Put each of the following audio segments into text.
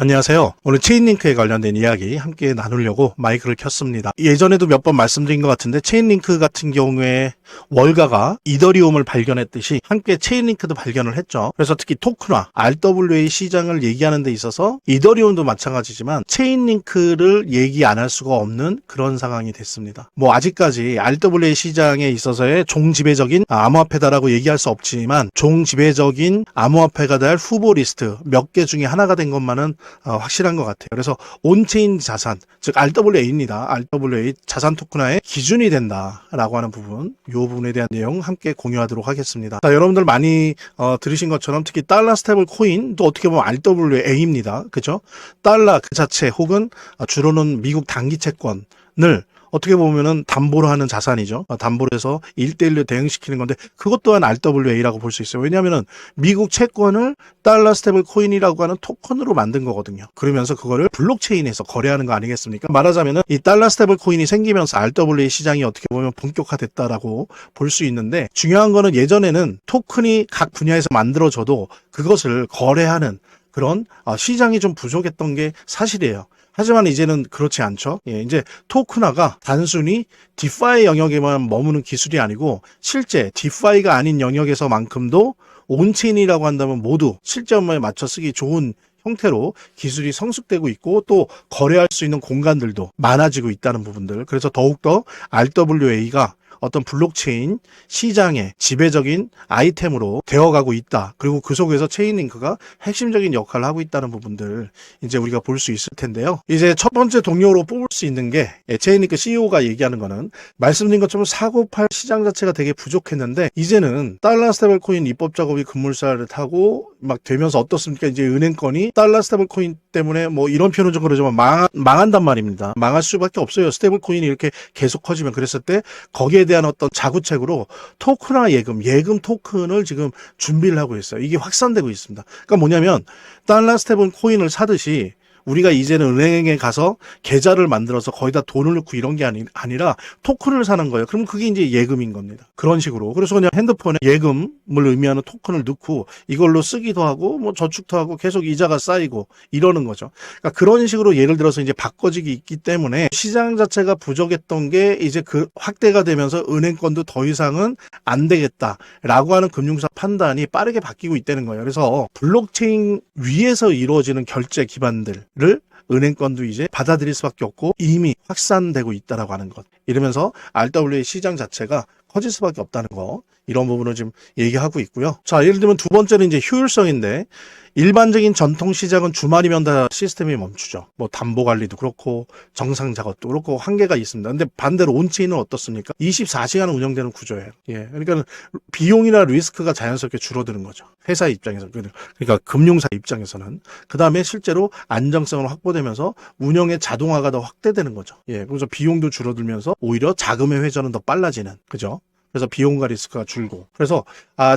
안녕하세요. 오늘 체인링크에 관련된 이야기 함께 나누려고 마이크를 켰습니다. 예전에도 몇 번 말씀드린 것 같은데 체인링크 같은 경우에 월가가 이더리움을 발견했듯이 함께 체인링크도 발견을 했죠. 그래서 특히 토큰화, RWA 시장을 얘기하는 데 있어서 이더리움도 마찬가지지만 체인링크를 얘기 안 할 수가 없는 그런 상황이 됐습니다. 아직까지 RWA 시장에 있어서의 종지배적인 암호화폐다라고 얘기할 수 없지만 종지배적인 암호화폐가 될 후보 리스트 몇 개 중에 하나가 된 것만은 확실한 것 같아요. 그래서 온체인 자산, 즉 RWA입니다. RWA 자산 토큰화의 기준이 된다라고 하는 부분, 이 부분에 대한 내용 함께 공유하도록 하겠습니다. 자, 여러분들 많이 들으신 것처럼 특히 달러 스테이블 코인도 어떻게 보면 RWA입니다. 그죠? 달러 그 자체 혹은 주로는 미국 단기 채권을 어떻게 보면은 담보로 하는 자산이죠. 담보로 해서 1대1로 대응시키는 건데 그것 또한 RWA라고 볼 수 있어요. 왜냐하면은 미국 채권을 달러 스테이블 코인이라고 하는 토큰으로 만든 거거든요. 그러면서 그거를 블록체인에서 거래하는 거 아니겠습니까? 말하자면은 이 달러 스테이블 코인이 생기면서 RWA 시장이 어떻게 보면 본격화됐다라고 볼 수 있는데 중요한 거는 예전에는 토큰이 각 분야에서 만들어져도 그것을 거래하는 그런 시장이 좀 부족했던 게 사실이에요. 하지만 이제는 그렇지 않죠. 이제 토큰화가 단순히 디파이 영역에만 머무는 기술이 아니고 실제 디파이가 아닌 영역에서만큼도 온체인이라고 한다면 모두 실제 업무에 맞춰 쓰기 좋은 형태로 기술이 성숙되고 있고 또 거래할 수 있는 공간들도 많아지고 있다는 부분들. 그래서 더욱더 RWA가 어떤 블록체인 시장의 지배적인 아이템으로 되어가고 있다. 그리고 그 속에서 체인링크가 핵심적인 역할을 하고 있다는 부분들 이제 우리가 볼 수 있을 텐데요. 이제 첫 번째 동료로 뽑을 수 있는 게 체인링크 CEO가 얘기하는 거는 말씀드린 것처럼 사고 팔 시장 자체가 되게 부족했는데 이제는 달러 스테이블 코인 입법 작업이 급물살을 타고 막 되면서 어떻습니까? 이제 은행권이 달러 스테이블 코인 때문에 이런 표현은 좀 그러지만 망한단 말입니다. 망할 수밖에 없어요. 스테이블 코인이 이렇게 계속 커지면. 그랬을 때 거기에 대한 어떤 자구책으로 토큰화 예금 토큰을 지금 준비를 하고 있어요. 이게 확산되고 있습니다. 그러니까 뭐냐면 달러 스테이블 코인을 사듯이 우리가 이제는 은행에 가서 계좌를 만들어서 거기다 돈을 넣고 이런 게 아니라 토큰을 사는 거예요. 그럼 그게 이제 예금인 겁니다. 그런 식으로. 그래서 그냥 핸드폰에 예금을 의미하는 토큰을 넣고 이걸로 쓰기도 하고 저축도 하고 계속 이자가 쌓이고 이러는 거죠. 그러니까 그런 식으로 예를 들어서 이제 바꿔지기 있기 때문에 시장 자체가 부족했던 게 이제 그 확대가 되면서 은행권도 더 이상은 안 되겠다라고 하는 금융사 판단이 빠르게 바뀌고 있다는 거예요. 그래서 블록체인 위에서 이루어지는 결제 기반들 를 은행권도 이제 받아들일 수밖에 없고 이미 확산되고 있다라고 하는 것. 이러면서 RWA 시장 자체가 커질 수밖에 없다는 거. 이런 부분을 지금 얘기하고 있고요. 자, 예를 들면 두 번째는 이제 효율성인데 일반적인 전통 시장은 주말이면 다 시스템이 멈추죠. 담보 관리도 그렇고 정상 작업도 그렇고 한계가 있습니다. 근데 반대로 온체인은 어떻습니까? 24시간 운영되는 구조예요. 그러니까 비용이나 리스크가 자연스럽게 줄어드는 거죠. 회사 입장에서. 그러니까 금융사 입장에서는. 그 다음에 실제로 안정성을 확보되면서 운영의 자동화가 더 확대되는 거죠. 그래서 비용도 줄어들면서 오히려 자금의 회전은 더 빨라지는. 그죠? 그래서 비용과 리스크가 줄고. 그래서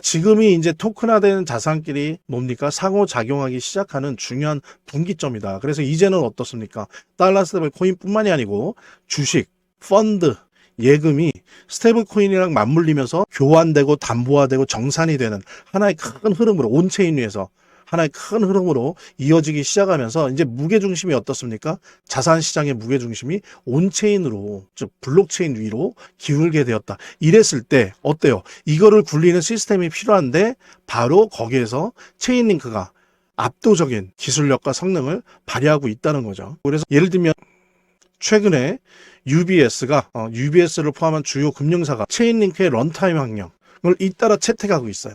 지금이 이제 토큰화된 자산끼리 상호작용하기 시작하는 중요한 분기점이다. 그래서 이제는 어떻습니까? 달러 스테이블 코인뿐만이 아니고 주식, 펀드, 예금이 스테이블 코인이랑 맞물리면서 교환되고 담보화되고 정산이 되는 하나의 큰 흐름으로 온체인 위에서 하나의 큰 흐름으로 이어지기 시작하면서 이제 무게중심이 어떻습니까? 자산 시장의 무게중심이 온체인으로, 즉 블록체인 위로 기울게 되었다. 이랬을 때 어때요? 이거를 굴리는 시스템이 필요한데 바로 거기에서 체인링크가 압도적인 기술력과 성능을 발휘하고 있다는 거죠. 그래서 예를 들면 최근에 UBS를 포함한 주요 금융사가 체인링크의 런타임 환경 을 잇따라 채택하고 있어요.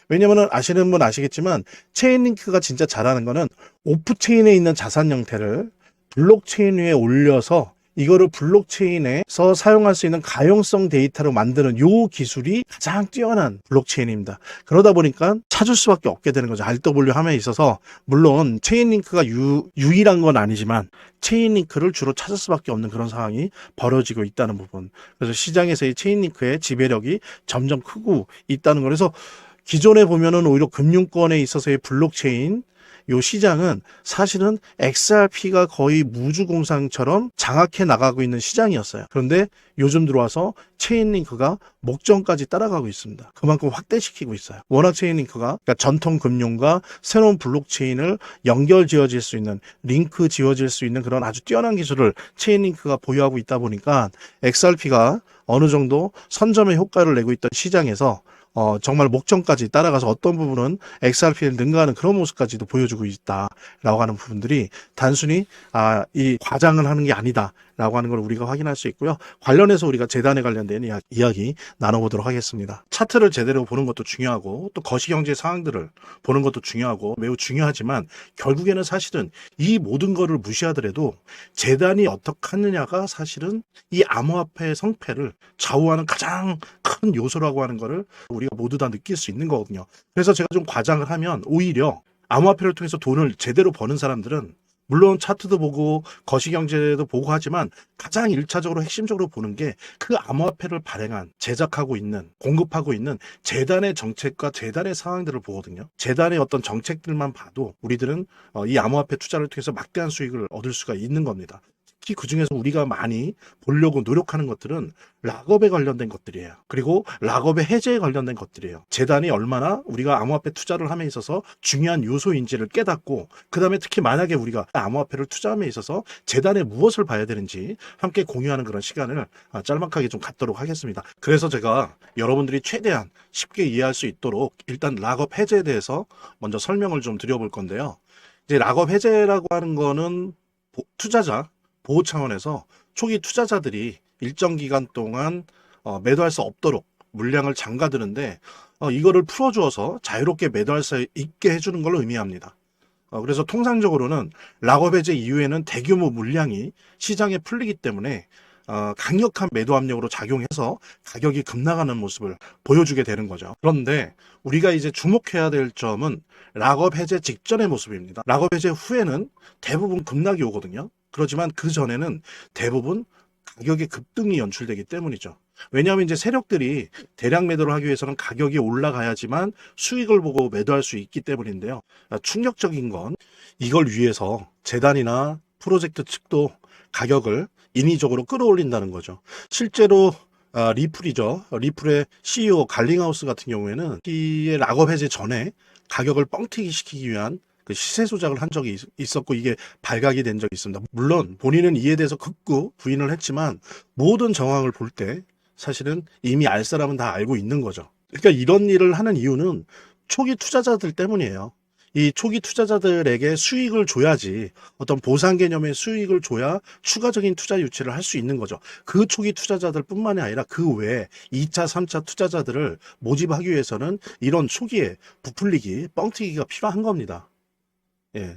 왜냐면은 아시는 분 아시겠지만 체인링크가 진짜 잘하는 거는 오프체인에 있는 자산 형태를 블록체인 위에 올려서 이거를 블록체인에서 사용할 수 있는 가용성 데이터로 만드는 요 기술이 가장 뛰어난 블록체인입니다. 그러다 보니까 찾을 수밖에 없게 되는 거죠. RW 함에 있어서 물론 체인링크가 유일한 건 아니지만 체인링크를 주로 찾을 수밖에 없는 그런 상황이 벌어지고 있다는 부분. 그래서 시장에서의 체인링크의 지배력이 점점 크고 있다는 거. 그래서 기존에 보면은 오히려 금융권에 있어서의 블록체인 요 시장은 사실은 XRP가 거의 무주공상처럼 장악해 나가고 있는 시장이었어요. 그런데 요즘 들어와서 체인링크가 목전까지 따라가고 있습니다. 그만큼 확대시키고 있어요. 워낙 체인링크가 그러니까 전통 금융과 새로운 블록체인을 연결 지어질 수 있는, 링크 지어질 수 있는 그런 아주 뛰어난 기술을 체인링크가 보유하고 있다 보니까 XRP가 어느 정도 선점의 효과를 내고 있던 시장에서 정말 목전까지 따라가서 어떤 부분은 XRP를 능가하는 그런 모습까지도 보여주고 있다라고 하는 부분들이 단순히 이 과장을 하는 게 아니다라고 하는 걸 우리가 확인할 수 있고요. 관련해서 우리가 재단에 관련된 이야기 나눠보도록 하겠습니다. 차트를 제대로 보는 것도 중요하고 또 거시경제 상황들을 보는 것도 중요하고 매우 중요하지만 결국에는 사실은 이 모든 거를 무시하더라도 재단이 어떻게 하느냐가 사실은 이 암호화폐의 성패를 좌우하는 가장 큰 요소라고 하는 거를 우리가 모두 다 느낄 수 있는 거거든요. 그래서 제가 좀 과장을 하면 오히려 암호화폐를 통해서 돈을 제대로 버는 사람들은 물론 차트도 보고 거시경제도 보고 하지만 가장 1차적으로 핵심적으로 보는 게 그 암호화폐를 발행한, 제작하고 있는, 공급하고 있는 재단의 정책과 재단의 상황들을 보거든요. 재단의 어떤 정책들만 봐도 우리들은 이 암호화폐 투자를 통해서 막대한 수익을 얻을 수가 있는 겁니다. 특히 그중에서 우리가 많이 보려고 노력하는 것들은 락업에 관련된 것들이에요. 그리고 락업의 해제에 관련된 것들이에요. 재단이 얼마나 우리가 암호화폐 투자를 함에 있어서 중요한 요소인지를 깨닫고 그 다음에 특히 만약에 우리가 암호화폐를 투자함에 있어서 재단에 무엇을 봐야 되는지 함께 공유하는 그런 시간을 짤막하게 좀 갖도록 하겠습니다. 그래서 제가 여러분들이 최대한 쉽게 이해할 수 있도록 일단 락업 해제에 대해서 먼저 설명을 좀 드려볼 건데요. 이제 락업 해제라고 하는 거는 투자자 보호 차원에서 초기 투자자들이 일정 기간 동안 매도할 수 없도록 물량을 잠가두는데 이거를 풀어주어서 자유롭게 매도할 수 있게 해주는 걸 의미합니다. 그래서 통상적으로는 락업 해제 이후에는 대규모 물량이 시장에 풀리기 때문에 강력한 매도 압력으로 작용해서 가격이 급락하는 모습을 보여주게 되는 거죠. 그런데 우리가 이제 주목해야 될 점은 락업 해제 직전의 모습입니다. 락업 해제 후에는 대부분 급락이 오거든요. 그렇지만 그 전에는 대부분 가격의 급등이 연출되기 때문이죠. 왜냐하면 이제 세력들이 대량 매도를 하기 위해서는 가격이 올라가야지만 수익을 보고 매도할 수 있기 때문인데요. 충격적인 건 이걸 위해서 재단이나 프로젝트 측도 가격을 인위적으로 끌어올린다는 거죠. 실제로 리플이죠. 리플의 CEO 갈링하우스 같은 경우에는 이 락업 해제 전에 가격을 뻥튀기 시키기 위한 그 시세 조작을 한 적이 있었고 이게 발각이 된 적이 있습니다. 물론 본인은 이에 대해서 극구 부인을 했지만 모든 정황을 볼 때 사실은 이미 알 사람은 다 알고 있는 거죠. 그러니까 이런 일을 하는 이유는 초기 투자자들 때문이에요. 이 초기 투자자들에게 수익을 줘야지 어떤 보상 개념의 수익을 줘야 추가적인 투자 유치를 할 수 있는 거죠. 그 초기 투자자들 뿐만이 아니라 그 외에 2차, 3차 투자자들을 모집하기 위해서는 이런 초기에 부풀리기, 뻥튀기가 필요한 겁니다. 예.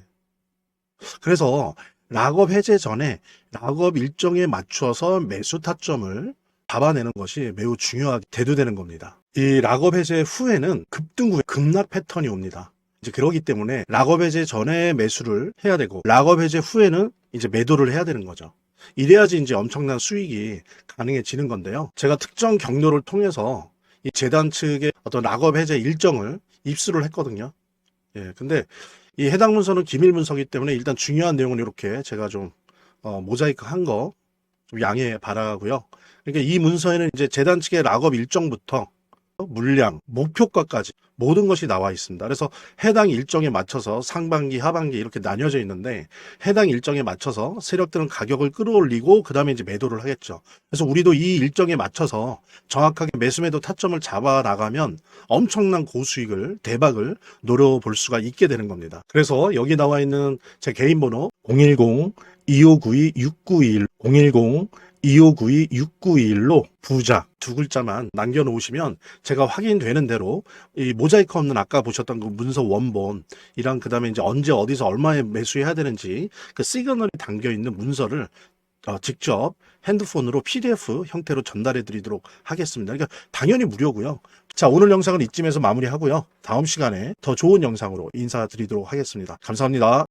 그래서 락업 해제 전에 락업 일정에 맞춰서 매수 타점을 잡아내는 것이 매우 중요하게 대두되는 겁니다. 이 락업 해제 후에는 급등 후에 급락 패턴이 옵니다. 이제 그러기 때문에 락업 해제 전에 매수를 해야 되고 락업 해제 후에는 이제 매도를 해야 되는 거죠. 이래야지 이제 엄청난 수익이 가능해지는 건데요. 제가 특정 경로를 통해서 이 재단 측의 어떤 락업 해제 일정을 입수를 했거든요. 예, 근데 이 해당 문서는 기밀 문서이기 때문에 일단 중요한 내용은 이렇게 제가 좀 모자이크 한 거 좀 양해 바라고요. 그러니까 이 문서에는 이제 재단 측의 락업 일정부터 물량, 목표가까지 모든 것이 나와 있습니다. 그래서 해당 일정에 맞춰서 상반기, 하반기 이렇게 나뉘어져 있는데 해당 일정에 맞춰서 세력들은 가격을 끌어올리고 그 다음에 이제 매도를 하겠죠. 그래서 우리도 이 일정에 맞춰서 정확하게 매수매도 타점을 잡아 나가면 엄청난 고수익을, 대박을 노려볼 수가 있게 되는 겁니다. 그래서 여기 나와 있는 제 개인 번호 010-2592-6921 010-2592-6921로 부자 두 글자만 남겨놓으시면 제가 확인되는 대로 이 모자이크 없는 아까 보셨던 그 문서 원본이랑 그 다음에 이제 언제 어디서 얼마에 매수해야 되는지 그 시그널이 담겨 있는 문서를 직접 핸드폰으로 PDF 형태로 전달해 드리도록 하겠습니다. 그러니까 당연히 무료고요. 자, 오늘 영상은 이쯤에서 마무리하고요. 다음 시간에 더 좋은 영상으로 인사드리도록 하겠습니다. 감사합니다.